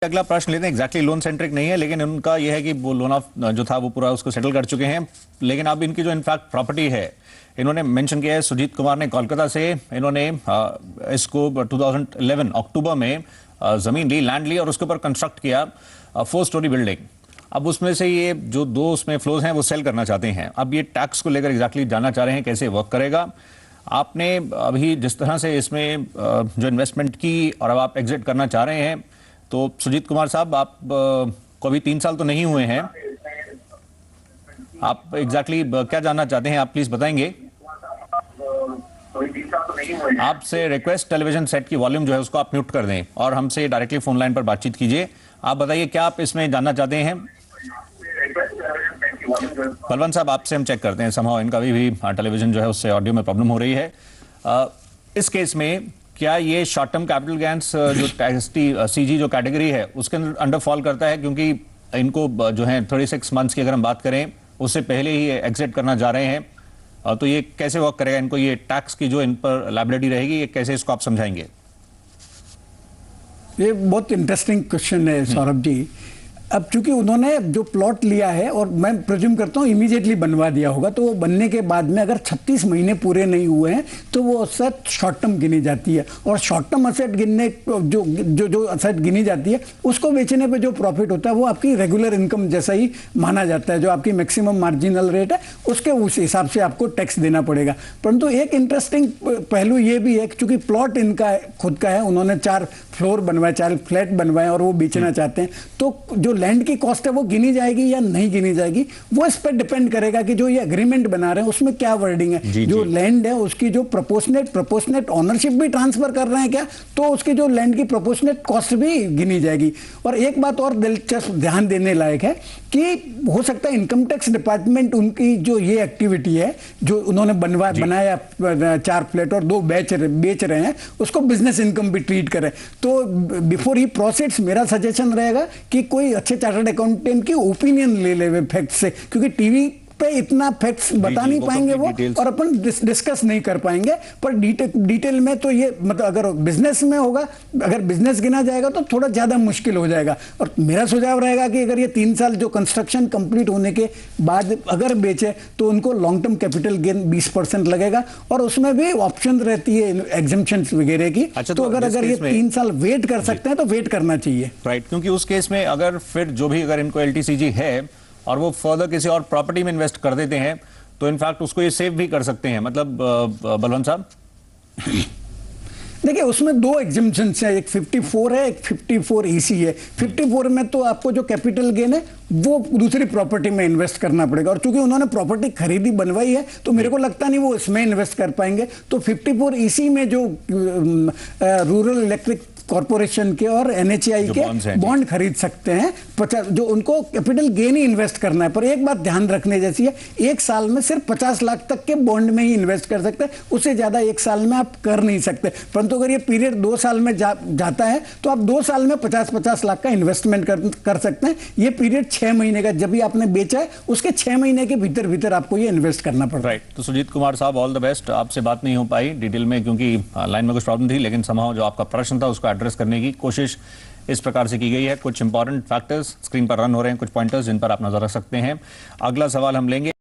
अगला प्रश्न लेते हैं। एग्जैक्टली लोन सेंट्रिक नहीं है, लेकिन उनका यह है कि वो लोन ऑफ जो था वो पूरा उसको सेटल कर चुके हैं। लेकिन अब इनकी जो इनफैक्ट प्रॉपर्टी है, इन्होंने मेंशन किया है, सुजीत कुमार ने कोलकाता से, इन्होंने इसको 2011 अक्टूबर में जमीन ली, लैंड ली और उसके ऊपर कंस्ट्रक्ट किया 4 स्टोरी बिल्डिंग। अब उसमें से ये जो 2 उसमें फ्लोर्स हैं वो सेल करना चाहते हैं। अब ये टैक्स को लेकर एग्जैक्टली जानना चाह रहे हैं कैसे वर्क करेगा। आपने अभी जिस तरह से इसमें जो इन्वेस्टमेंट की और अब आप एग्जिट करना चाह रहे हैं, तो सुजीत कुमार साहब, आप को अभी 3 साल तो नहीं हुए हैं, आप एग्जैक्टली क्या जानना चाहते हैं, आप प्लीज बताएंगे। आपसे रिक्वेस्ट, टेलीविजन सेट की वॉल्यूम जो है उसको आप म्यूट कर दें और हमसे डायरेक्टली फोन लाइन पर बातचीत कीजिए। आप बताइए क्या आप इसमें जानना चाहते हैं। बलवंत साहब, आपसे हम चेक करते हैं, समहाउ इनका भी टेलीविजन जो है उससे ऑडियो में प्रॉब्लम हो रही है। इस केस में क्या ये शॉर्ट टर्म कैपिटल गेन्स जो सीजी जो कैटेगरी है उसके अंडर फॉल करता है, क्योंकि इनको जो है 36 मंथ्स की अगर हम बात करें उससे पहले ही एग्जिट करना जा रहे हैं, तो ये कैसे वर्क करेगा, इनको ये टैक्स की जो इन पर लायबिलिटी रहेगी, ये कैसे इसको आप समझाएंगे। ये बहुत इंटरेस्टिंग क्वेश्चन है सौरभ जी। अब चूंकि उन्होंने जो प्लॉट लिया है और मैं प्रिज्यूम करता हूँ इमीडिएटली बनवा दिया होगा, तो वो बनने के बाद में अगर 36 महीने पूरे नहीं हुए हैं तो वो असेट शॉर्ट टर्म गिनी जाती है। और शॉर्ट टर्म असेट गिनने जो असेट गिनी जाती है उसको बेचने पे जो प्रॉफिट होता है वो आपकी रेगुलर इनकम जैसा ही माना जाता है। जो आपकी मैक्सिमम मार्जिनल रेट है उसके उस हिसाब से आपको टैक्स देना पड़ेगा। परंतु एक इंटरेस्टिंग पहलू ये भी है, चूंकि प्लॉट इनका खुद का है, उन्होंने 4 फ्लोर बनवाए, 4 फ्लैट बनवाए और वो बेचना चाहते हैं, तो जो लैंड की कॉस्ट है वो गिनी जाएगी या नहीं गिनी जाएगी, वो इस पर डिपेंड करेगा कि जो ये एग्रीमेंट बना रहे हैं उसमें क्या वर्डिंग है। जो लैंड है उसकी जो प्रोपोर्शनेट ओनरशिप भी ट्रांसफर कर रहे हैं क्या, तो उसकी जो लैंड की प्रोपोर्शनेट कॉस्ट भी गिनी जाएगी। और एक बात और दिलचस्प ध्यान देने लायक है कि हो सकता है इनकम टैक्स डिपार्टमेंट उनकी जो ये एक्टिविटी है जो उन्होंने बनाया 4 फ्लैट और 2 बेच रहे हैं, उसको बिजनेस इनकम भी ट्रीट करें। तो बिफोर ही प्रोसेस मेरा सजेशन रहेगा कि कोई अच्छे चार्टर्ड अकाउंटेंट की ओपिनियन ले ले फैक्ट से, क्योंकि टीवी पे इतना फैक्ट्स बता नहीं पाएंगे वो और अपन डिस्कस नहीं कर पाएंगे। पर डिटेल में तो ये मतलब अगर बिजनेस में होगा, अगर बिजनेस गिना जाएगा तो थोड़ा ज्यादा मुश्किल हो जाएगा। और मेरा सुझाव रहेगा कि अगर ये 3 साल जो कंस्ट्रक्शन कंप्लीट होने के बाद अगर बेचे तो उनको लॉन्ग टर्म कैपिटल गेन 20% लगेगा और उसमें भी ऑप्शन रहती है एग्जम्पशंस वगैरह की। अच्छा, तो अगर ये 3 साल वेट कर सकते हैं तो वेट करना चाहिए, राइट। क्योंकि उस केस में अगर फिर जो भी अगर इनको LTCG है और वो फर्दर किसी और प्रॉपर्टी में इन्वेस्ट कर देते हैं तो इनफैक्ट उसको ये सेव भी कर सकते हैं। मतलब बलवंत साहब, देखिए उसमें 2 एग्जम्पशंस है, एक 54 है, एक 54 EC है। 54 में तो आपको जो कैपिटल गेन है वो दूसरी प्रॉपर्टी में इन्वेस्ट करना पड़ेगा, और चूंकि उन्होंने प्रॉपर्टी खरीदी बनवाई है तो मेरे को लगता नहीं वो इसमें इन्वेस्ट कर पाएंगे। तो 54 EC में जो रूरल इलेक्ट्रिक कॉर्पोरेशन के और NHAI के बॉन्ड खरीद सकते हैं, 50 जो उनको कैपिटल गेन ही इन्वेस्ट करना है। पर एक बात ध्यान रखने जैसी है, 1 साल में सिर्फ 50 लाख तक के बॉन्ड में ही इन्वेस्ट कर सकते हैं, उससे ज्यादा 1 साल में आप कर नहीं सकते। परंतु अगर ये पीरियड 2 साल में जाता है तो आप 2 साल में 50-50 लाख का इन्वेस्टमेंट कर सकते हैं। ये पीरियड 6 महीने का, जब भी आपने बेचा है उसके 6 महीने के भीतर आपको ये इन्वेस्ट करना पड़ता है। राइट। तो सुजीत कुमार साहब, ऑल द बेस्ट। आपसे बात नहीं हो पाई डिटेल में क्योंकि लाइन में कुछ प्रॉब्लम थी, लेकिन समहाउ जो आपका प्रश्न था उसको एड्रेस करने की कोशिश इस प्रकार से की गई है। कुछ इंपॉर्टेंट फैक्टर्स स्क्रीन पर रन हो रहे हैं, कुछ पॉइंटर्स जिन पर आप नजर रख सकते हैं। अगला सवाल हम लेंगे।